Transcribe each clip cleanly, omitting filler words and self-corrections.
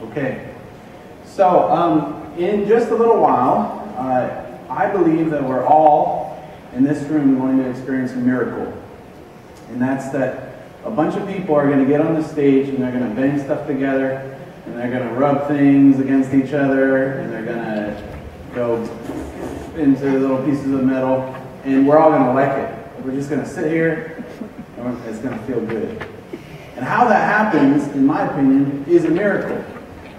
Okay, so in just a little while, I believe that we're all in this room going to experience a miracle. And that's that a bunch of people are going to get on the stage and they're going to bang stuff together and they're going to rub things against each other and they're going to go into little pieces of metal and we're all going to like it. We're just going to sit here and it's going to feel good. And how that happens, in my opinion, is a miracle.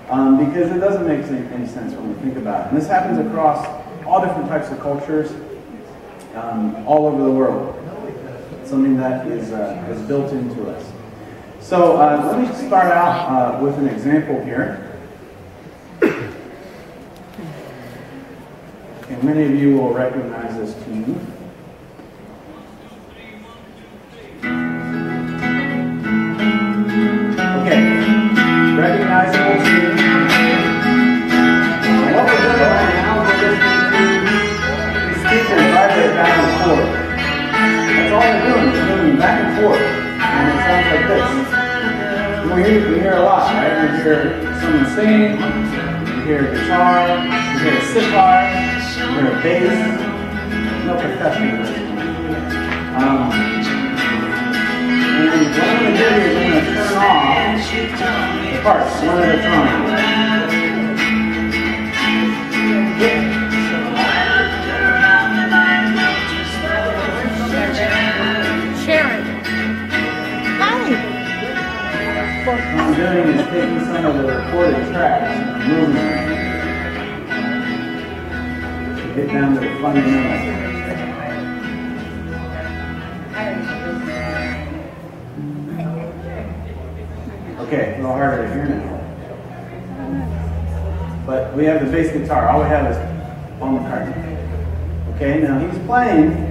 Because it doesn't make any sense when we think about it. And this happens across all different types of cultures, all over the world. It's something that is built into us. So let me start out with an example here. Okay, many of you will recognize this tune. Okay, recognizable tune. What we're doing right now is these speakers vibrate back and forth. That's all they're doing. They're moving back and forth. And it sounds like this. We hear a lot, right? We hear someone singing, we hear a guitar, we hear a sitar, we hear a bass. No percussion in this one. And what I'm going to do here is I'm going to turn off the parts one at a time. Sharon. Hi. What I'm doing is taking some of the recorded tracks and moving them to get down to the fundamentals. Okay, a little harder to hear now. But we have the bass guitar. All we have is Paul McCartney. Okay, now he's playing.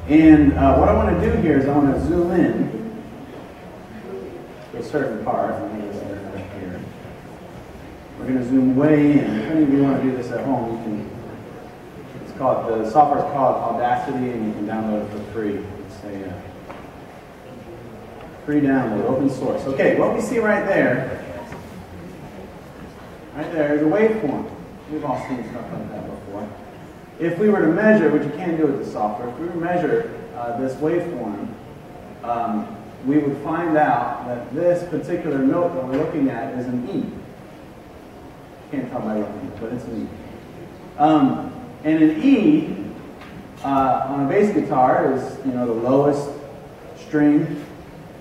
And what I want to do here is I want to zoom in to a certain part. Here. We're going to zoom way in. If any of you want to do this at home, you can. It's called, the software is called Audacity, and you can download it for free. It's a free download, open source. Okay, what we see right there is a waveform. We've all seen stuff like that before. If we were to measure, which you can't do with the software, if we were to measure this waveform, we would find out that this particular note that we're looking at is an E. Can't tell by looking, but it's an E. And an E on a bass guitar is, the lowest string,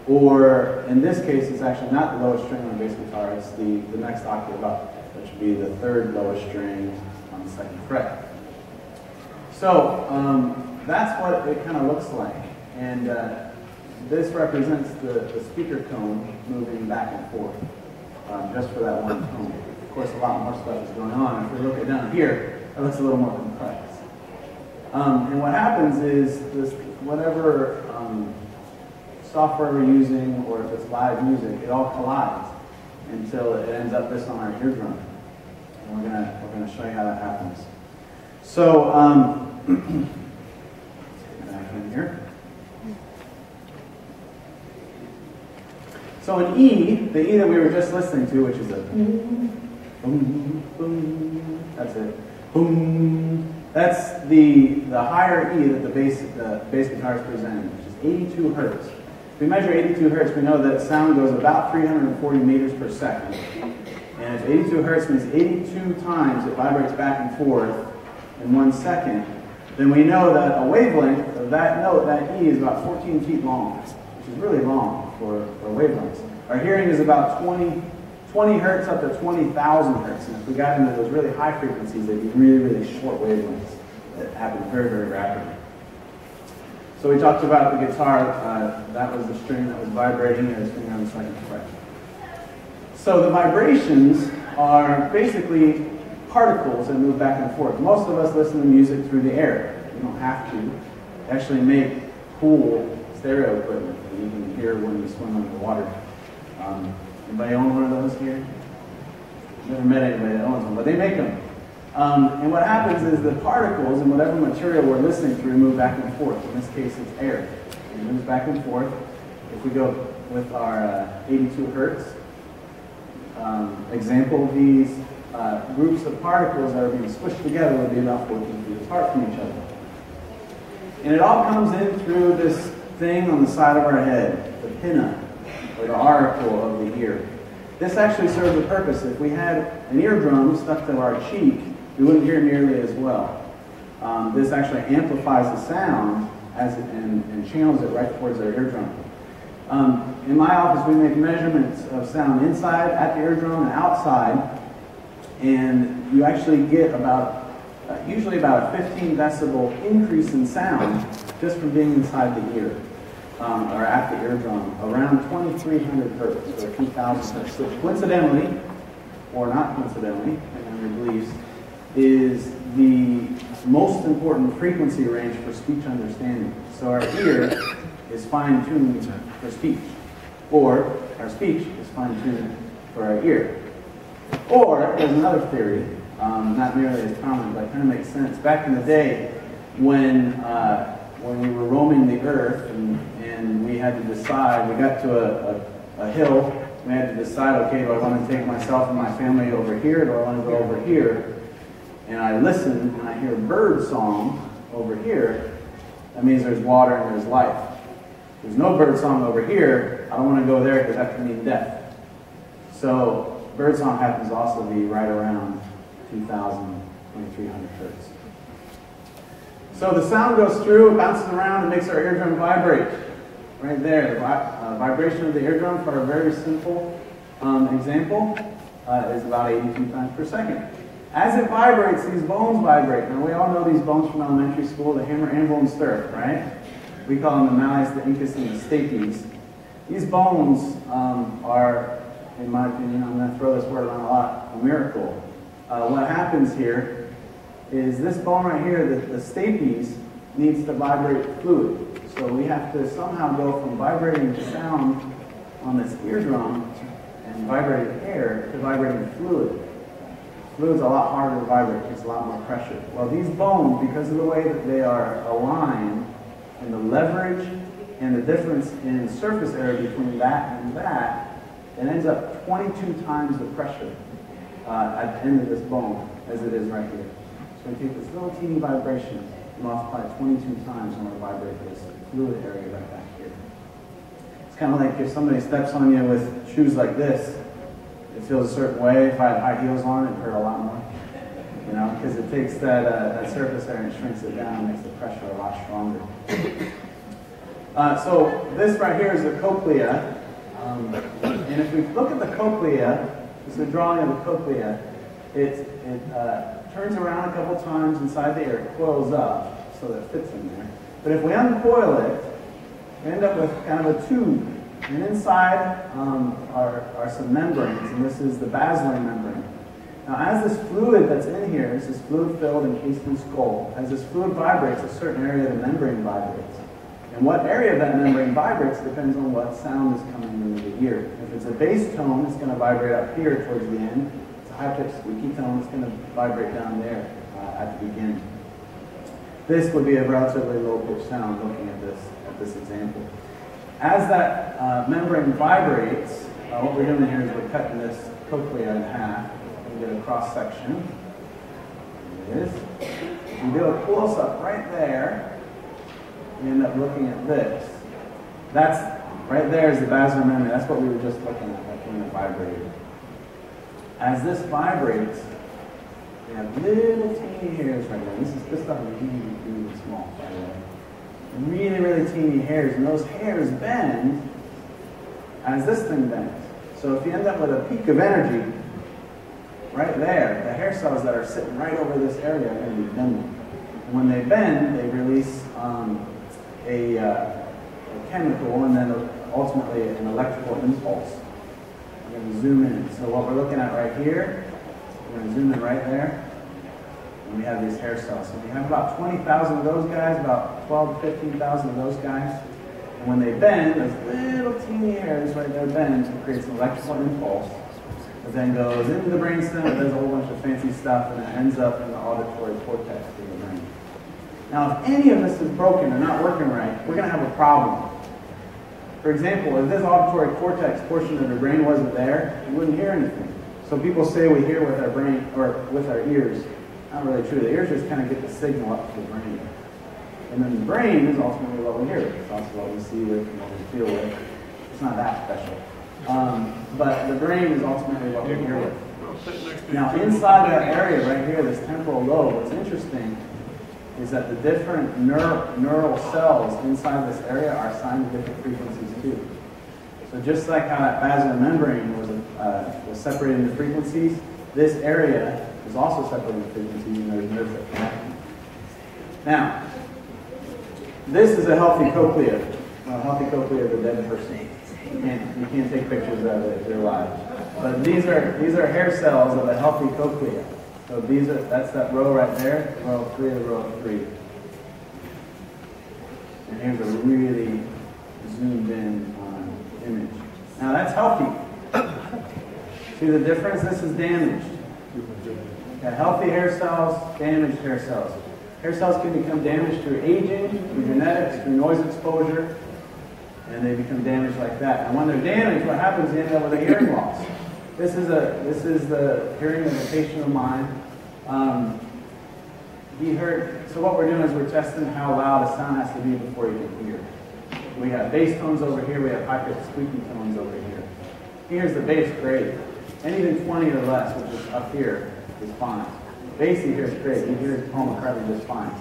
or in this case, it's actually not the lowest string on a bass guitar. It's the next octave up, which would be the third lowest string on the second fret. So that's what it kind of looks like. And this represents the speaker cone moving back and forth just for that one tone. Of course, a lot more stuff is going on. If we look at down here, it looks a little more complex. And what happens is this, whatever software we're using, or if it's live music, it all collides until it ends up this on our eardrum. And we're gonna show you how that happens. So back in here. So an E, the E that we were just listening to, which is a boom, boom, boom. That's it. Boom. That's the higher E that the bass guitar is presenting, which is 82 hertz. If we measure 82 hertz, we know that sound goes about 340 meters per second. And if 82 hertz means 82 times it vibrates back and forth in 1 second, then we know that a wavelength of that note, that E, is about 14 feet long, which is really long for wavelengths. Our hearing is about 20 hertz up to 20,000 hertz. And if we got into those really high frequencies, they'd be really, really short wavelengths that happen very, very rapidly. So we talked about the guitar. That was the string that was vibrating, and the string on the second fret. So the vibrations are basically particles that move back and forth. Most of us listen to music through the air. You don't have to. They actually make cool stereo equipment that you can hear when you swim under the water. Anybody own one of those here? Never met anybody that owns one, but they make them. And what happens is the particles in whatever material we're listening through move back and forth. In this case, it's air. It moves back and forth. If we go with our 82 hertz, example of these groups of particles that are being squished together would be about 14 feet apart from each other. And it all comes in through this thing on the side of our head, the pinna, or the auricle of the ear. This actually serves a purpose. If we had an eardrum stuck to our cheek, we wouldn't hear nearly as well. This actually amplifies the sound and channels it right towards our eardrum. In my office, we make measurements of sound inside at the eardrum and outside, and you actually get usually about a 15 decibel increase in sound just from being inside the ear, or at the eardrum, around 2300 hertz, or 2000 hertz, which coincidentally, or not coincidentally, depending on your beliefs, is the most important frequency range for speech understanding. So our ear is fine-tuned for speech, or our speech is fine-tuned for our ear. Or, there's another theory, not nearly as common, but it kind of makes sense. Back in the day, when we were roaming the earth and we had to decide, we got to a hill, we had to decide, okay, do I want to take myself and my family over here, or do I want to go over here? And I listen and I hear bird song over here, that means there's water and there's life. If there's no bird song over here, I don't want to go there because that could mean death. So bird song happens to also be right around 2,000, 2,300 hertz. So the sound goes through, it bounces around, and makes our eardrum vibrate. Right there, the vibration of the eardrum for a very simple example is about 82 times per second. As it vibrates, these bones vibrate. Now we all know these bones from elementary school, the hammer, anvil, and stirrup, right? We call them the malleus, the incus, and the stapes. These bones are, in my opinion, I'm going to throw this word around a lot, a miracle. What happens here is this bone right here, the stapes, needs to vibrate fluid. So we have to somehow go from vibrating sound on this eardrum and vibrating air to vibrating fluid. Fluid's a lot harder to vibrate, it takes a lot more pressure. Well, these bones, because of the way that they are aligned, and the leverage and the difference in surface area between that and that, it ends up 22 times the pressure at the end of this bone as it is right here. So we take this little teeny vibration and multiply it 22 times in order to vibrate this fluid area right back here. It's kind of like if somebody steps on you with shoes like this, it feels a certain way. If I had high heels on, it'd hurt a lot more. You know, because it takes that surface area and shrinks it down and makes the pressure a lot stronger. So this right here is the cochlea. And if we look at the cochlea, this is a drawing of the cochlea, it turns around a couple times inside the ear, it coils up so that it fits in there. But if we uncoil it, we end up with kind of a tube. And inside are some membranes, and this is the basilar membrane. Now as this fluid that's in here, this is fluid filled encased in the skull, as this fluid vibrates, a certain area of the membrane vibrates. And what area of that membrane vibrates depends on what sound is coming into the ear. If it's a bass tone, it's going to vibrate up here towards the end. If it's a high-pitched squeaky tone, it's going to vibrate down there at the beginning. This would be a relatively low-pitched sound looking at this example. As that membrane vibrates, what we're doing here is we're cutting this cochlea in half. We get a cross-section. There it is. We do a close-up right there. We end up looking at this. That's, right there is the basilar membrane. That's what we were just looking at, like when it vibrated. As this vibrates, we have little teeny hairs right there. This stuff is really, really small, by the way. Really, really teeny hairs, and those hairs bend as this thing bends. So if you end up with a peak of energy, right there, the hair cells that are sitting right over this area are going to be bending. And when they bend, they release a chemical and then ultimately an electrical impulse. We're going to zoom in. So what we're looking at right here, we're going to zoom in right there. And we have these hair cells. So we have about 20,000 of those guys, about 12 to 15,000 of those guys. And when they bend, those little teeny hairs right there bend, it creates an electrical impulse. It then goes into the brainstem, it does a whole bunch of fancy stuff, and it ends up in the auditory cortex of the brain. Now, if any of this is broken or not working right, we're going to have a problem. For example, if this auditory cortex portion of your brain wasn't there, you wouldn't hear anything. So people say we hear with our brain, or with our ears. Not really true. The ears just kind of get the signal up to the brain. And then the brain is ultimately what we hear with. It's also what we see with and what we feel with. It's not that special. But the brain is ultimately what we hear with. Now, inside that area right here, this temporal lobe, what's interesting is that the different neural cells inside this area are assigned to different frequencies too. So just like how that basilar membrane was separated into frequencies, this area is also separated into frequencies, and there's nerves that connect them. Now, this is a healthy cochlea. A healthy cochlea of a dead person. You can't take pictures of it if they're alive. But these are hair cells of a healthy cochlea. So that's that row right there, row 3 of row 3. And here's a really zoomed in image. Now that's healthy. See the difference? This is damaged. Got healthy hair cells, damaged hair cells. Hair cells can become damaged through aging, through genetics, through noise exposure, and they become damaged like that. And when they're damaged, what happens? You end up with a hearing loss. This is the hearing of a patient of mine. He heard. So what we're doing is we're testing how loud a sound has to be before you can hear. We have bass tones over here. We have high-pitched squeaky tones over here. Here's the bass, great. Anything 20 or less, which is up here, is fine. Bass he hears great. He hears Paul McCartney just fine.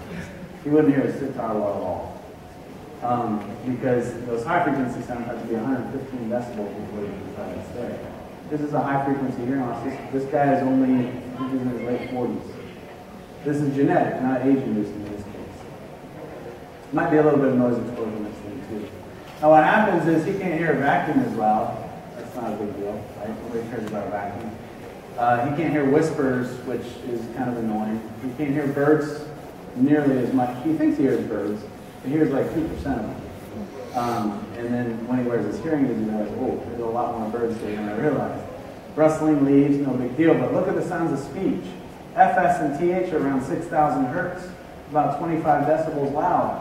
He wouldn't hear a sitar well at all. Because those high-frequency sounds have to be 115 decibels before you can try to stay. This is a high-frequency hearing loss. This guy is only, I think he's in his late 40s. This is genetic, not age-induced in this case. Might be a little bit of noise exposure mixed in too. Now what happens is he can't hear a vacuum as loud. That's not a big deal, right? Nobody cares about a vacuum. He can't hear whispers, which is kind of annoying. He can't hear birds nearly as much. He thinks he hears birds. He hears like 2% of them. And then when he wears his hearing aids, he realizes, oh, there's a lot more birds here than I realized. Rustling leaves, no big deal. But look at the sounds of speech. FS and TH are around 6,000 hertz, about 25 decibels loud.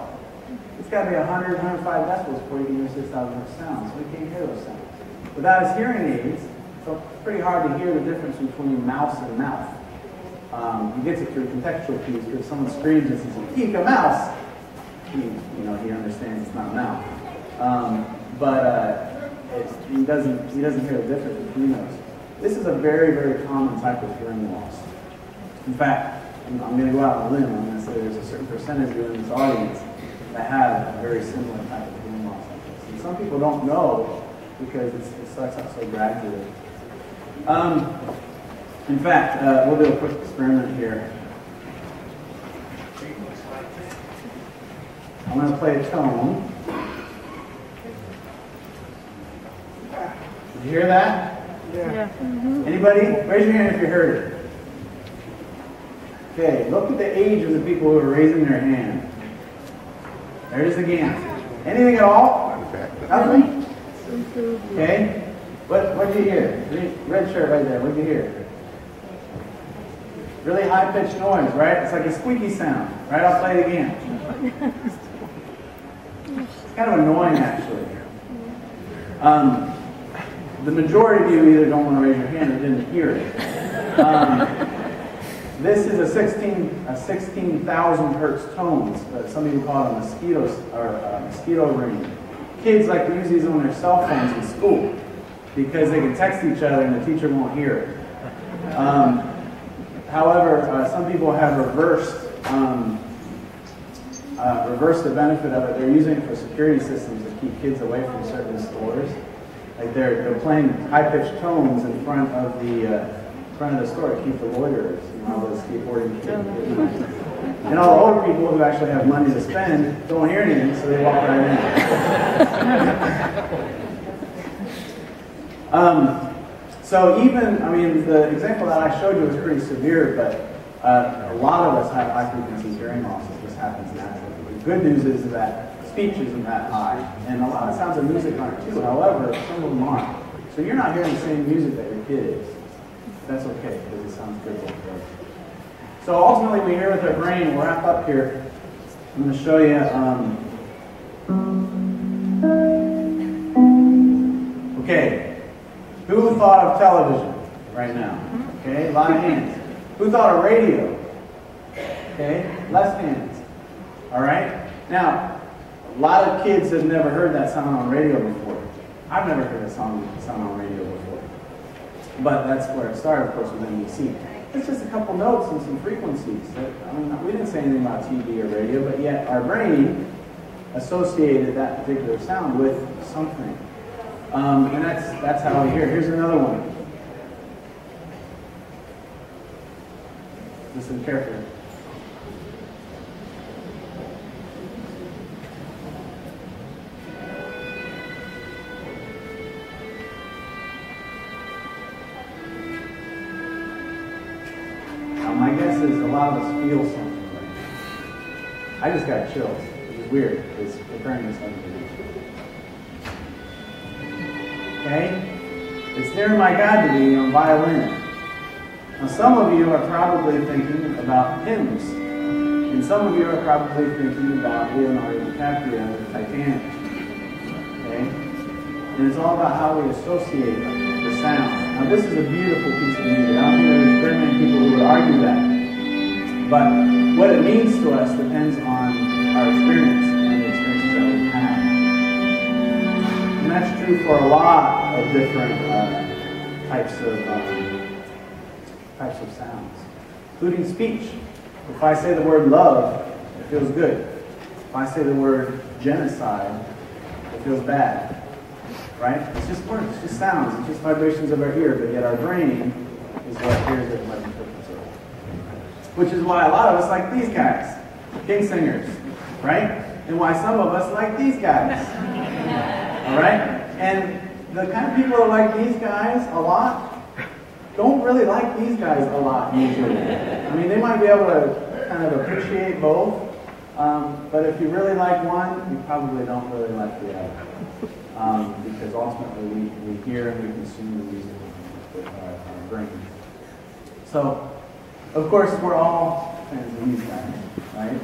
It's got to be 100, 105 decibels before you can hear 6,000 hertz sounds. So we can't hear those sounds. Without his hearing aids, so it's pretty hard to hear the difference between mouse and mouth. He gets it through contextual cues because someone screams and says, "Eek, a mouse!" He understands it's not a mouth. He doesn't hear the difference between those. This is a very, very common type of hearing loss. In fact, I'm going to go out on a limb. I'm going to say there's a certain percentage in this audience that have a very similar type of hearing loss like this. And some people don't know because it starts out so gradually. In fact, we'll do a quick experiment here. I'm going to play a tone. Did you hear that? Yeah. Anybody? Raise your hand if you heard it. Okay, look at the age of the people who are raising their hand. There it is again. Anything at all? Nothing? Okay. What did you hear? Red shirt right there. What did you hear? Really high-pitched noise, right? It's like a squeaky sound, right? I'll play it again. It's kind of annoying, actually. The majority of you either don't want to raise your hand or didn't hear it. This is a 16,000 hertz tones. Some people call it a mosquito ring. Kids like to use these on their cell phones in school because they can text each other and the teacher won't hear it. However, some people have reversed the benefit of it. They're using it for security systems to keep kids away from certain stores. Like they're playing high-pitched tones in front of the store to keep the loiterers, all those skateboarding kids. And all the older people who actually have money to spend don't hear anything, so they walk right in. So even, the example that I showed you was pretty severe, but a lot of us have high-frequency hearing loss. This happens naturally. The good news is that speech isn't that high, and a lot of sounds of music aren't too. However, some of them aren't. So you're not hearing the same music that your kid is. That's okay, because it sounds good both ways. So ultimately, we hear with our brain. We'll wrap up here. I'm going to show you. Okay. Who thought of television right now? Okay, a lot of hands. Who thought of radio? Okay, less hands. All right. Now, a lot of kids have never heard that sound on radio before. I've never heard that sound on radio before. But that's where it started, of course, with NBC. It's just a couple notes and some frequencies. I mean, we didn't say anything about TV or radio, but yet our brain associated that particular sound with something. And that's how we hear. Here's another one. Listen carefully. My guess is a lot of us feel something right now. I just got chills, which is weird, because preparing this something. Okay? It's Near My God to Me on violin. Now some of you are probably thinking about hymns. And some of you are probably thinking about Leonardo DiCaprio and Titanic. Okay? And it's all about how we associate the sound. Now this is a beautiful piece of music. I don't think there's very many people who would argue that. But what it means to us depends on our experience and the experiences that we've had. And that's true for a lot of different types of sounds, including speech. If I say the word love, it feels good. If I say the word genocide, it feels bad. Right? It's just words, it's just sounds, it's just vibrations of our ear, but yet our brain is what hears it and what interprets it. Which is why a lot of us like these guys, king singers, right? And why some of us like these guys. All right? And the kind of people that like these guys a lot don't really like these guys a lot usually. I mean, they might be able to kind of appreciate both, but if you really like one, you probably don't really like the other. Because ultimately we hear and we consume the music with our brains. So, of course, we're all fans of these guys, right?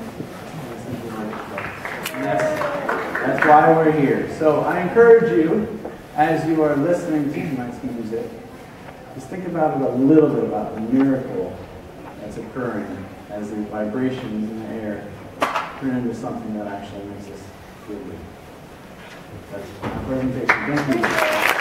And that's why we're here. So I encourage you, as you are listening to tonight's music, just think about it a little bit about the miracle that's occurring as the vibrations in the air turn into something that actually makes us feel good. That's my presentation. Thank you.